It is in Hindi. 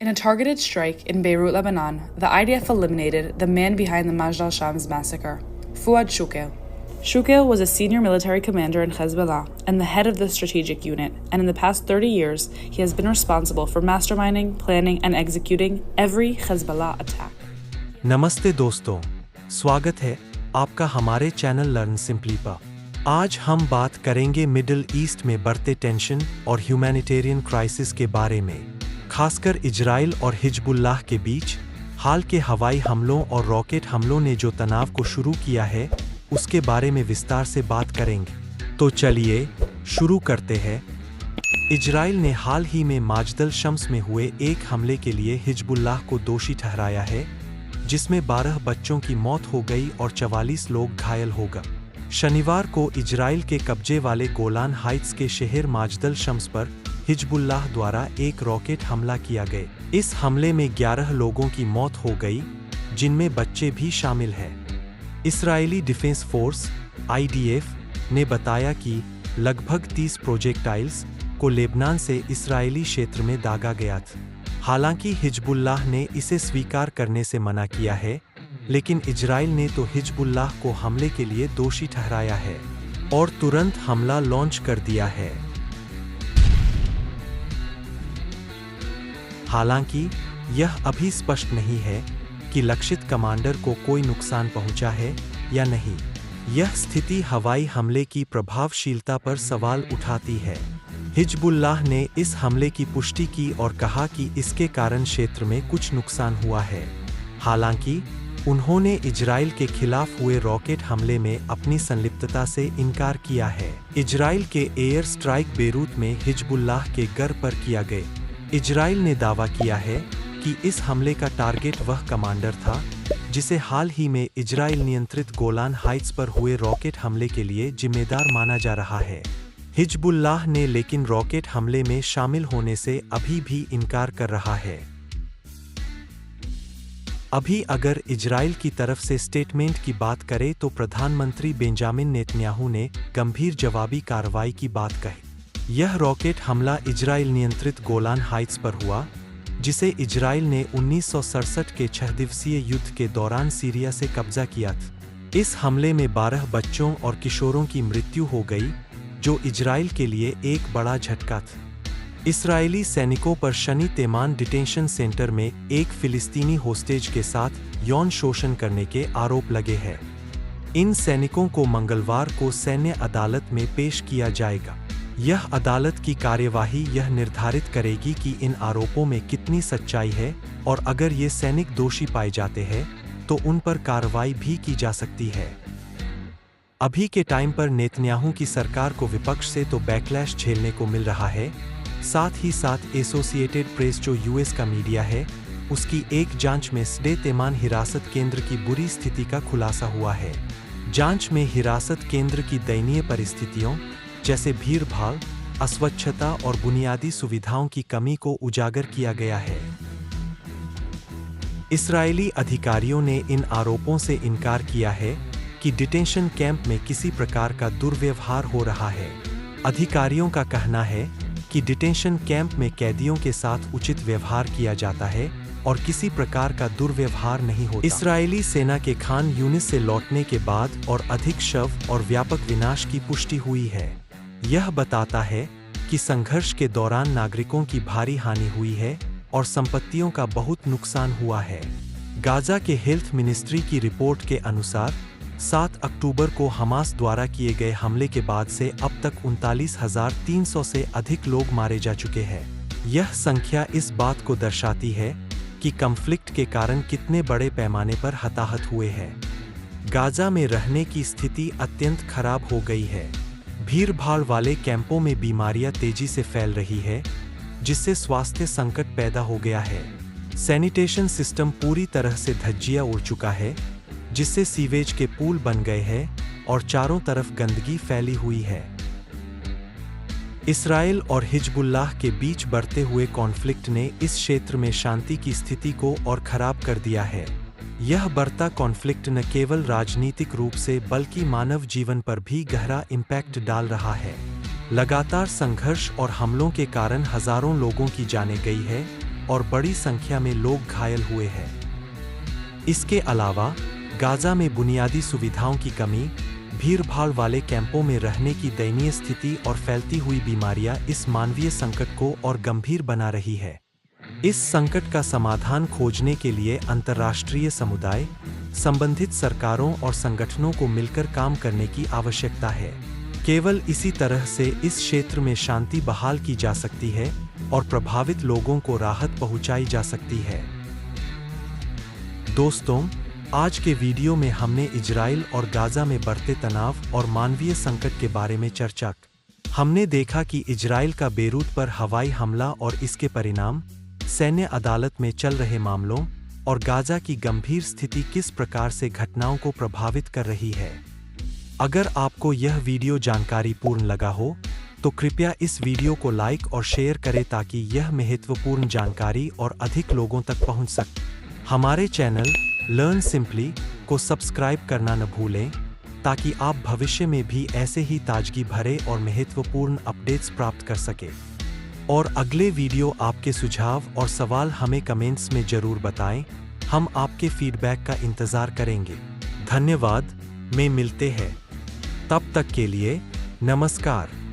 In a targeted strike in Beirut, Lebanon, the IDF eliminated the man behind the Majd al-Shams massacre, Fouad Shukayl. Shukayl was a senior military commander in Hezbollah and the head of the strategic unit, and in the past 30 years, he has been responsible for masterminding, planning, and executing every Hezbollah attack. नमस्ते दोस्तों, स्वागत है आपका हमारे चैनल लर्न सिंपली पर। आज हम बात करेंगे मिडिल ईस्ट में बढ़ते टेंशन और ह्यूमैनिटेरियन क्राइसिस के बारे में, खासकर इजराइल और हिजबुल्लाह के बीच हाल के हवाई हमलों और रॉकेट हमलों ने जो तनाव को शुरू किया है उसके बारे में विस्तार से बात करेंगे। तो चलिए शुरू करते हैं। इजराइल ने हाल ही में माजदल शम्स में हुए एक हमले के लिए हिजबुल्लाह को दोषी ठहराया है, जिसमें 12 बच्चों की मौत हो गई और 44 लोग घायल हो गए। शनिवार को इजराइल के कब्जे वाले गोलान हाइट्स के शहर माजदल शम्स पर हिजबुल्लाह द्वारा एक रॉकेट हमला किया गया। इस हमले में 11 लोगों की मौत हो गई, जिनमें बच्चे भी शामिल हैं। इस्राएली डिफेंस फोर्स (IDF) ने बताया कि लगभग 30 प्रोजेक्टाइल्स को लेबनान से इस्राएली क्षेत्र में दागा गया था। हालांकि हिजबुल्लाह ने इसे स्वीकार करने से मना किया है, लेकिन इजराइल ने तो हिजबुल्लाह को हमले के लिए दोषी ठहराया है और तुरंत हमला लॉन्च कर दिया है। हालांकि यह अभी स्पष्ट नहीं है कि लक्षित कमांडर को कोई नुकसान पहुंचा है या नहीं। यह स्थिति हवाई हमले की प्रभावशीलता पर सवाल उठाती है। हिजबुल्लाह ने इस हमले की पुष्टि की और कहा कि इसके कारण क्षेत्र में कुछ नुकसान हुआ है। हालांकि उन्होंने इजराइल के खिलाफ हुए रॉकेट हमले में अपनी संलिप्तता से इनकार किया है। इजराइल के एयर स्ट्राइक बेरूत में हिजबुल्लाह के घर पर किया गया। इजराइल ने दावा किया है कि इस हमले का टारगेट वह कमांडर था जिसे हाल ही में इजराइल नियंत्रित गोलान हाइट्स पर हुए रॉकेट हमले के लिए जिम्मेदार माना जा रहा है। हिजबुल्लाह ने लेकिन रॉकेट हमले में शामिल होने से अभी भी इनकार कर रहा है। अभी अगर इजराइल की तरफ से स्टेटमेंट की बात करें तो प्रधानमंत्री बेंजामिन नेतन्याहू ने गंभीर जवाबी कार्रवाई की बात कही। यह रॉकेट हमला इजराइल नियंत्रित गोलान हाइट्स पर हुआ, जिसे इजराइल ने 1967 के 6 दिवसीय युद्ध के दौरान सीरिया से कब्जा किया था। इस हमले में 12 बच्चों और किशोरों की मृत्यु हो गई, जो इजराइल के लिए एक बड़ा झटका था। इस्राएली सैनिकों पर शनि तेमान डिटेंशन सेंटर में एक फिलिस्तीनी होस्टेज के साथ यौन शोषण करने के आरोप लगे हैं। इन सैनिकों को मंगलवार को सैन्य अदालत में पेश किया जाएगा। यह अदालत की कार्यवाही यह निर्धारित करेगी कि इन आरोपों में कितनी सच्चाई है, और अगर ये सैनिक दोषी पाए जाते हैं तो उन पर कार्रवाई भी की जा सकती है। अभी के टाइम पर नेतन्याहू की सरकार को विपक्ष से तो बैकलैश झेलने को मिल रहा है, साथ ही साथ एसोसिएटेड प्रेस जो यूएस का मीडिया है, उसकी एक जांच में सडे तेमान हिरासत केंद्र की बुरी स्थिति का खुलासा हुआ है। जांच में हिरासत केंद्र की दयनीय परिस्थितियों जैसे भीड़-भाड़, अस्वच्छता और बुनियादी सुविधाओं की कमी को उजागर किया गया है। इस्राएली अधिकारियों ने इन आरोपों से इनकार किया है कि डिटेंशन कैंप में किसी प्रकार का दुर्व्यवहार हो रहा है। अधिकारियों का कहना है कि डिटेंशन कैंप में कैदियों के साथ उचित व्यवहार किया जाता है और किसी प्रकार का दुर्व्यवहार नहीं होता। इस्राएली सेना के खान यूनिस से लौटने के बाद और अधिक शव और व्यापक विनाश की पुष्टि हुई है। यह बताता है कि संघर्ष के दौरान नागरिकों की भारी हानि हुई है और संपत्तियों का बहुत नुकसान हुआ है। गाजा के हेल्थ मिनिस्ट्री की रिपोर्ट के अनुसार 7 अक्टूबर को हमास द्वारा किए गए हमले के बाद से अब तक 39,300 से अधिक लोग मारे जा चुके हैं। यह संख्या इस बात को दर्शाती है कि कॉन्फ्लिक्ट के कारण कितने बड़े पैमाने पर हताहत हुए हैं। गाजा में रहने की स्थिति अत्यंत खराब हो गई है। भीड़-भाड़ वाले कैंपों में बीमारियां तेजी से फैल रही है, जिससे स्वास्थ्य संकट पैदा हो गया है। सैनिटेशन सिस्टम पूरी तरह से धज्जियां उड़ चुका है, जिससे सीवेज के पूल बन गए हैं और चारों तरफ गंदगी फैली हुई है। इस्राएल और हिजबुल्लाह के बीच बढ़ते हुए कॉन्फ्लिक्ट ने इस क्षेत्र में शांति की स्थिति को और खराब कर दिया है। यह बढ़ता कॉन्फ्लिक्ट न केवल राजनीतिक रूप से बल्कि मानव जीवन पर भी गहरा इम्पैक्ट डाल रहा है। लगातार संघर्ष और हमलों के कारण हजारों लोगों की जानें गई है और बड़ी संख्या में लोग घायल हुए हैं। इसके अलावा गाजा में बुनियादी सुविधाओं की कमी, भीड़-भाड़ वाले कैंपों में रहने की दयनीय स्थिति और फैलती हुई बीमारियां इस मानवीय संकट को और गंभीर बना रही है। इस संकट का समाधान खोजने के लिए अंतर्राष्ट्रीय समुदाय, संबंधित सरकारों और संगठनों को मिलकर काम करने की आवश्यकता है। केवल इसी तरह से इस क्षेत्र में शांति बहाल की जा सकती है और प्रभावित लोगों को राहत पहुंचाई जा सकती है। दोस्तों, आज के वीडियो में हमने इजराइल और गाजा में बढ़ते तनाव और मानवीय संकट के बारे में चर्चा की। हमने देखा कि इजराइल का बेरूत पर हवाई हमला और इसके परिणाम, सैन्य अदालत में चल रहे मामलों और गाजा की गंभीर स्थिति किस प्रकार से घटनाओं को प्रभावित कर रही है। अगर आपको यह वीडियो जानकारीपूर्ण लगा हो तो कृपया इस वीडियो को लाइक और शेयर करें ताकि यह महत्वपूर्ण जानकारी और अधिक लोगों तक पहुंच सके। हमारे चैनल लर्न सिंपली को सब्सक्राइब करना न भूलें ताकि आप भविष्य में भी ऐसे ही ताजगी भरे और महत्वपूर्ण अपडेट्स प्राप्त कर सकें। और अगले वीडियो आपके सुझाव और सवाल हमें कमेंट्स में जरूर बताएं। हम आपके फीडबैक का इंतजार करेंगे। धन्यवाद। में मिलते हैं। तब तक के लिए नमस्कार।